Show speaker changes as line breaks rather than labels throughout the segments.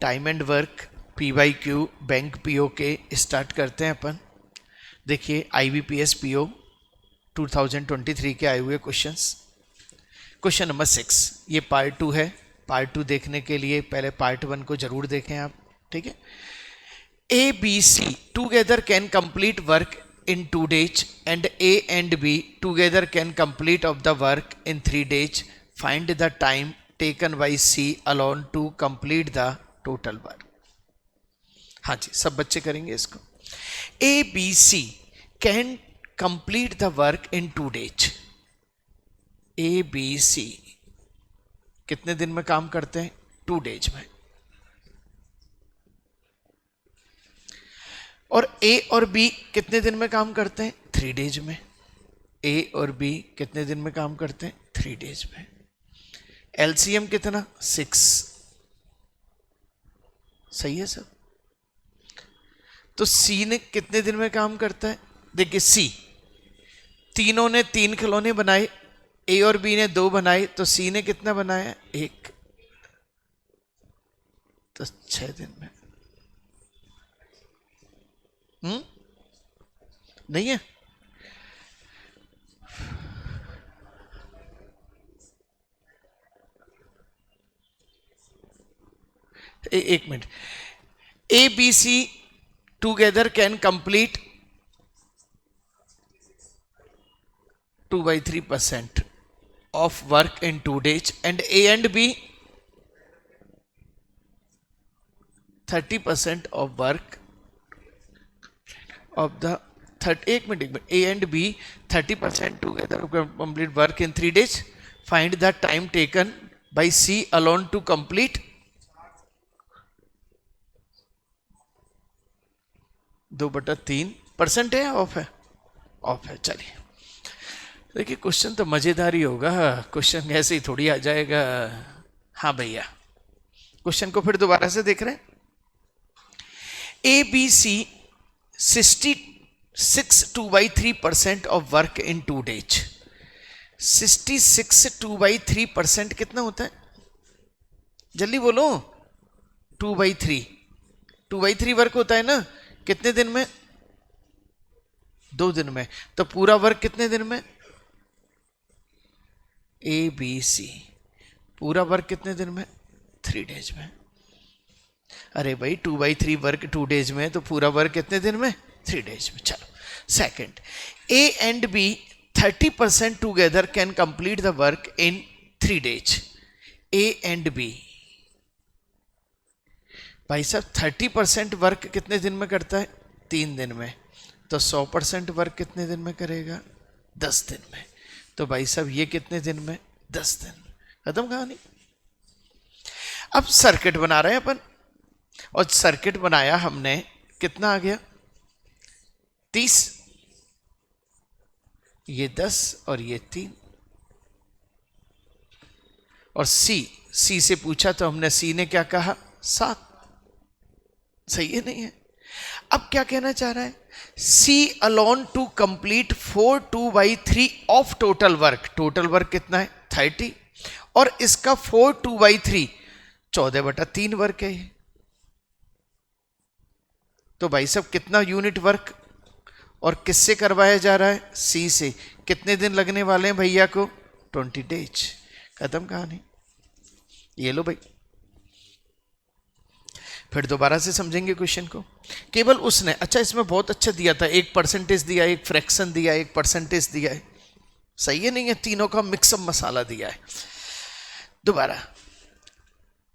Time and work, P Y Q, bank PO के स्टार्ट करते हैं अपन। देखिए IBPS PO 2023 के आए हुए क्वेश्चंस। क्वेश्चन नंबर 6, ये पार्ट 2 है। पार्ट 2 देखने के लिए पहले पार्ट 1 को जरूर देखें आप, ठीक है। ABC together can complete work in 2 days and A and B together can complete of the work in 3 days. Find the time taken by C alone to complete the total work. हाँ जी, सब बच्चे करेंगे इसको। ABC can complete the work in 2 days. ABC कितने दिन में काम करते हैं? 2 days में। और A और B कितने दिन में काम करते हैं? 3 days में। A और B कितने दिन में काम करते हैं? 3 days में। LCM कितना? 6। सही है सब। तो C ने कितने दिन में काम करता है? देखिए C, तीनों ने 3 खिलौने बनाए, A और B ने 2 बनाए, तो C ने कितना बनाया? 1। तो 6 दिन में। नहीं है? एक minute. ABC together can complete 2/3% of work in 2 days and A and B 30% of work of the एक minute A and B 30% together complete work in 3 days. Find the time taken by C alone to complete 2/3% है, of है? Of है। चलिए देखिए, question तो मजेदार ही होगा, question ऐसे ही थोड़ी आ जाएगा। हाँ भैया, क्वेश्चन को फिर दोबारा से देख रहे हैं। ABC 66 2/3% of work in 2 days। 66 2/3% कितना होता है? जल्दी बोलो। 2/3 वर्क होता है ना, कितने दिन में? 2 दिन में। तो पूरा वर्क कितने दिन में? ABC पूरा वर्क कितने दिन में? 3 days में। अरे भाई 2/3 वर्क 2 days में, तो पूरा वर्क कितने दिन में? 3 days में। चलो second, A and B 30% together can complete the work in 3 days। A and B भाई साहब 30% वर्क कितने दिन में करता है? 3 दिन में। तो 100% वर्क कितने दिन में करेगा? 10 दिन में। तो भाई साहब ये कितने दिन में? 10 दिन। खत्म कहानी। अब सर्किट बना रहे हैं अपन, और सर्किट बनाया हमने, कितना आ गया? 30, ये 10 और ये 3। और C से पूछा तो हमने C ने क्या कहा? 7। सही है नहीं है? अब क्या कहना चाह रहा है? C alone to complete 4 2/3 of total work। Total work कितना है? 30। और इसका 4 2/3 14/3 वर्क है। तो भाई साहब कितना यूनिट वर्क, और किससे करवाया जा रहा है? C से। कितने दिन लगने वाले हैं भैया को? 20 days। खत्म कहानी। ये लो भाई, फिर दोबारा से समझेंगे क्वेश्चन को। केवल उसने, अच्छा इसमें बहुत अच्छा दिया था, 1% दिया, एक फ्रैक्शन दिया, 1% दिया है। सही है नहीं है? तीनों का मिक्सअप मसाला दिया है। दोबारा,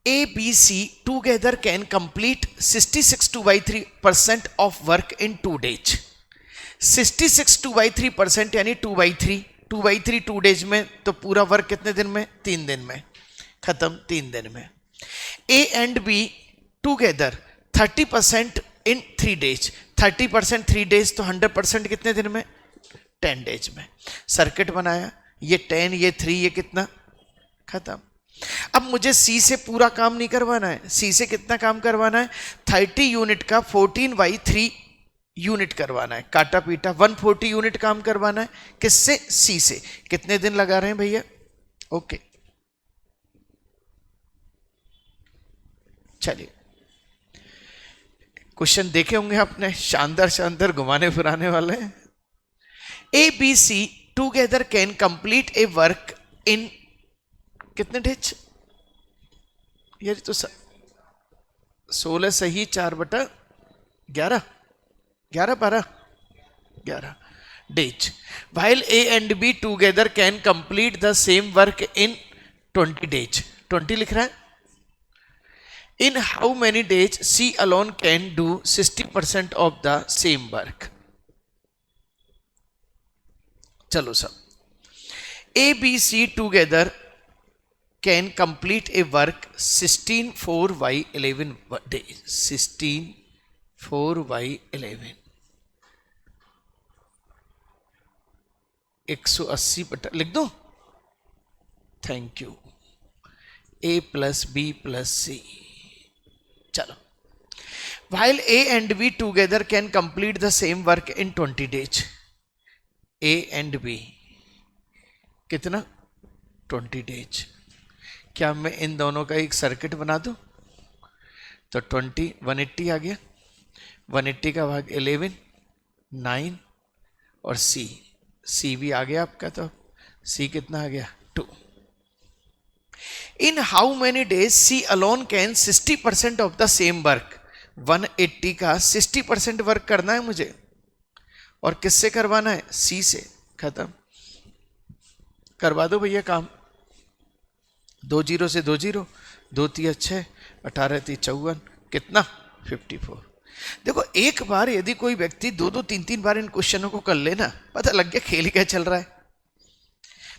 ABC together can complete 66 2/3% of work in 2 days। 66 2/3% यानी 2/3 2 days में, तो पूरा वर्क कितने दिन में? 3 दिन में। खत्म, 3 दिन में। A and B together 30% in 3 days। 30% 3 days, तो 100% कितने दिन में? 10 days में। सर्किट बनाया, ये 10, ये 3, ये कितना? खत्म। अब मुझे C से पूरा काम नहीं करवाना है। C से कितना काम करवाना है? 30 यूनिट का 14/3 यूनिट करवाना है। काटा पीटा 140 यूनिट काम करवाना है। किससे? C से। कितने दिन लगा रहे हैं भैया? ओके, चलिए क्वेश्चन देखे होंगे आपने, शानदार शानदार घुमाने फिराने वाले। A B C together can complete a work in कितने डेज? यार तो 16 सही, 4/11, 11 days. While A and B together can complete the same work in 20 days. 20 लिख रहा है। In how many days C alone can do 60% of the same work? चलो सब, A, B, C together can complete a work 16 4 by 11 days. 16 4 by 11 180 लिख दो। Thank you. A plus B plus C। चलो, while A and B together can complete the same work in 20 days. A and B कितना? 20 days। क्या मैं इन दोनों का एक circuit बना दूं? तो 20 180 आ गया, 180 का भाग 11 9 और C भी आ गया आपका, तो C कितना आ गया? 2। In how many days C alone can 60% of the same work? 180 का 60% वर्क करना है मुझे, और किससे करवाना है? C से। खत्म, करवा दो भैया काम। 2 0 से 2 0, 2 3 6, 18 3 54, कितना? 54। देखो, एक बार यदि कोई व्यक्ति 2 2 3 3 बार इन क्वेश्चनों को कर लेना, पता लग गया खेल क्या चल रहा है।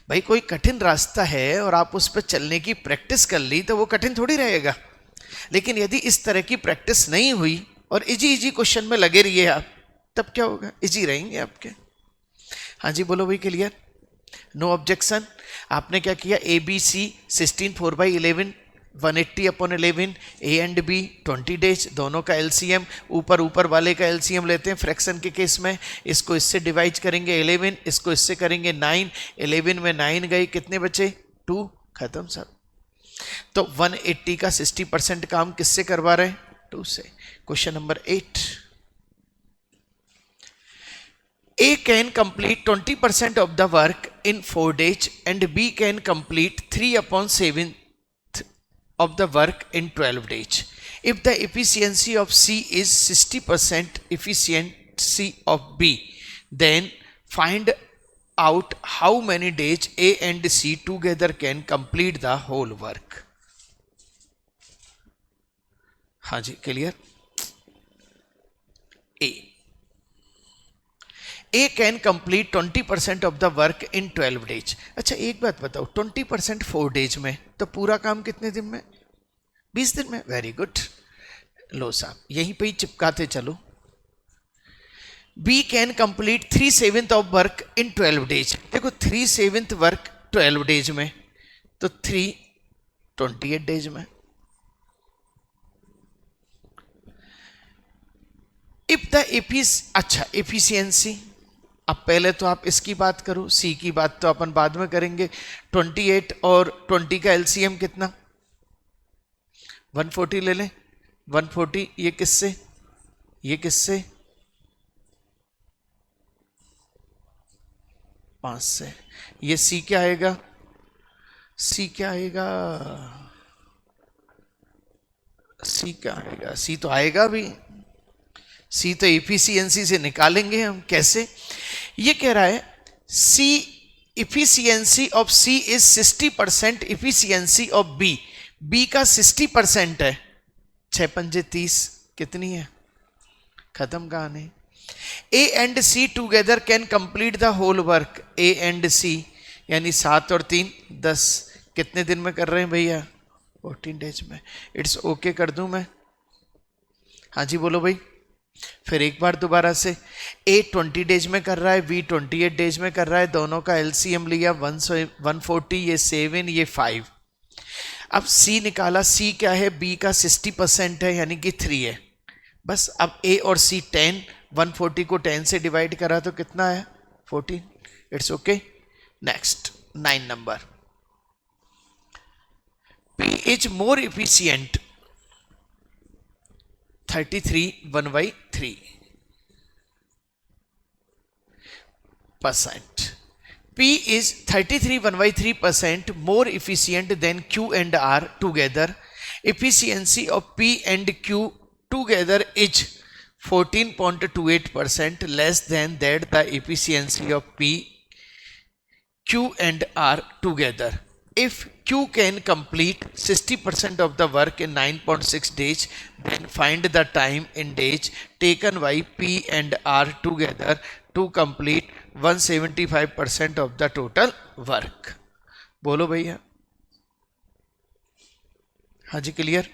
भाई कोई कठिन रास्ता है और आप उस पर चलने की प्रैक्टिस कर ली तो वो कठिन थोड़ी रहेगा। लेकिन यदि इस तरह की प्रैक्टिस नहीं हुई और इजी क्वेश्चन में लगे रहिए आप, तब क्या होगा? इजी रहेंगे आपके। हाँ जी बोलो भाई, क्लियर? No objection. आपने क्या किया? A B C 16 4 by 11 180/11, A and B 20 days, दोनों का एलसीएम, ऊपर वाले का एलसीएम लेते हैं फ्रैक्शन के केस में। इसको इससे डिवाइड करेंगे 11, इसको इससे करेंगे 9, 11 में 9 गए, कितने बचे? 2। खत्म सब। तो 180 का 60% काम किससे करवा रहे हैं? 2 से। Question number 8। A can complete 20% of the work in 4 days and B can complete 3/7 of the work in 12 days. If the efficiency of C is 60% efficiency of B, then find out how many days A and C together can complete the whole work. हाँ जी, clear? A can complete 20% of the work in 12 days. अच्छा एक बात बताओ, 20% 4 days में, तो पूरा काम कितने दिन में? 20 दिन में। Very good. लो साहब, यहीं पे ही चिपकाते चलो। B can complete 3/7 of work in 12 days. देखो 3/7 वर्क 12 डेज में, तो 3 28 डेज में। इफ द एफिशिएंसी, अब पहले तो आप इसकी बात करो, सी की बात तो अपन बाद में करेंगे। 28 और 20 का एलसीएम कितना? 140 ले लें। 140 ये किससे? ये किससे? 5 से। ये सी क्या आएगा? सी क्या आएगा? सी क्या आएगा? सी तो आएगा भी। सी तो एफिशिएंसी से निकालेंगे हम। कैसे? ये कह रहा है C efficiency of C is 60% efficiency of B. B का 60% है। 6 पंजे 30, कितनी है? खत्म कहानी। A and C together can complete the whole work. A and C यानी 7 और 3 10, कितने दिन में कर रहे हैं भैया? 14 डेज में। इट्स ओके कर दूं मैं? हाँ जी बोलो भाई। फिर एक बार दोबारा से, ए 20 डेज में कर रहा है, बी 28 डेज में कर रहा है, दोनों का एलसीएम लिया 140, ये 7 ये 5। अब सी निकाला, सी क्या है? बी का 60% है यानी कि 3 है। बस अब ए और सी 10, 140 को 10 से डिवाइड करा तो कितना है? 14। It's okay. Next 9 number. P is more efficient 33.1/3%. P is 33.1/3% more efficient than Q and R together. Efficiency of P and Q together is 14.28% less than that the efficiency of P, Q and R together. If Q can complete 60% of the work in 9.6 days, then find the time in days taken by P and R together to complete 175% of the total work. बोलो भैया, हाँ जी, clear?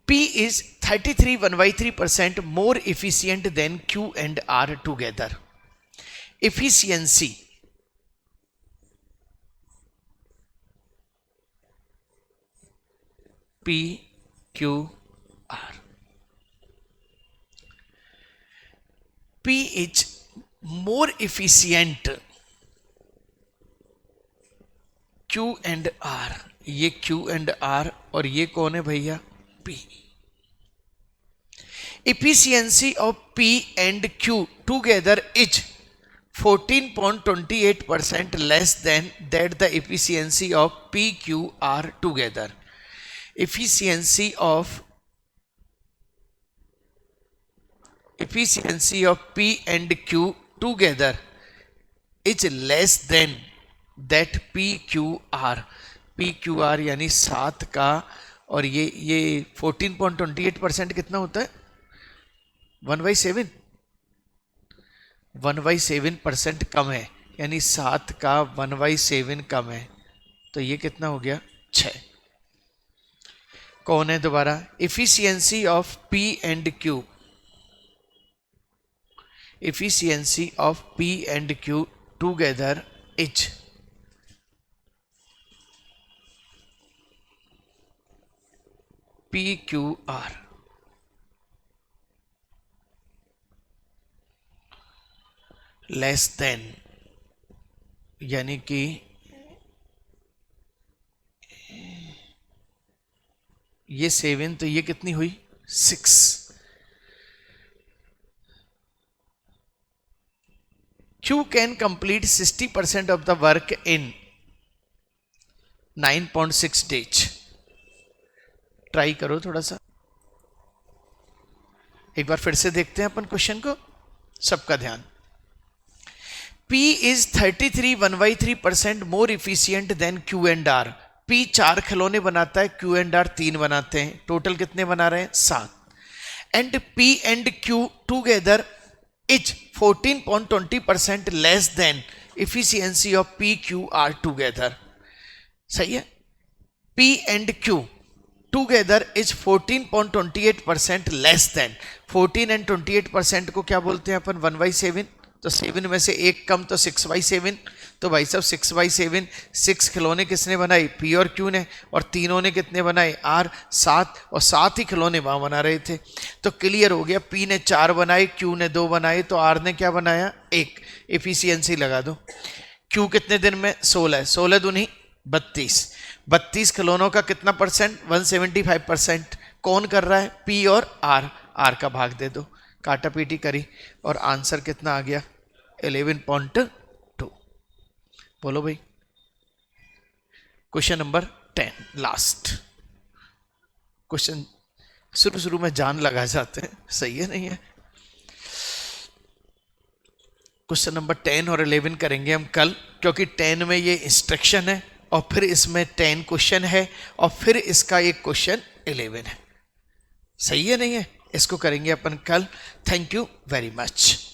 P is 33.1/3% more efficient than Q and R together. Efficiency P, Q, R. P is more efficient Q and R. ये Q and R और ये कौन है भैया? P. Efficiency of P and Q together is 14.28% less than that the efficiency of P, Q, R together. Efficiency of P and Q together is less than that P, Q, R. P, Q, R यानी 7 का, और ये 14.28% कितना होता है? 1/7 1/7% कम है, यानी 7 का 1/7 कम है, तो ये कितना हो गया? 6. कौन है दोबारा? Efficiency of P and Q. Efficiency of P and Q together is P, Q, R. Less than, यानी कि ये 7 तो ये कितनी हुई? 6. Q can complete 60% of the work in 9.6 days. Try करो थोड़ा सा, एक बार फिर से देखते हैं अपन क्वेश्चन को, सबका ध्यान. P is 33.1/3% more efficient than Q and R. P 4 खिलौने बनाता है, Q and R 3 बनाते हैं, टोटल कितने बना रहे हैं? 7. And P and Q together is 14.20% less than efficiency of P, Q, R together. सही है? P and Q together is 14.28% less than. 14 and 28% को क्या बोलते हैं अपन? 1/7. तो 7 में से एक कम तो 6/7. तो भाई साहब 6/7, 6 खिलौने किसने बनाए? P और Q ने, और तीनों ने कितने बनाए? R. 7, और 7 ही खिलौने वहां बना रहे थे. तो क्लियर हो गया, P ने 4 बनाए, Q ने 2 बनाए, तो R ने क्या बनाया? 1. एफिशिएंसी लगा दो. Q कितने दिन में? 16. 16 दूनी 32. 32 खिलौनों का कितना परसेंट? 175%. कौन कर रहा है? P और R. R का भाग दे दो, काटा पीटी करी, और आंसर कितना आ गया? 11.2. बोलो भाई. Question number 10, last question. शुरू में जान लगा जाते हैं, सही है नहीं है? क्वेश्चन नंबर 10 और 11 करेंगे हम कल, क्योंकि 10 में ये इंस्ट्रक्शन है, और फिर इसमें 10 क्वेश्चन है, और फिर इसका एक क्वेश्चन 11 है. सही है नहीं है? इसको करेंगे अपन कल. Thank you very much.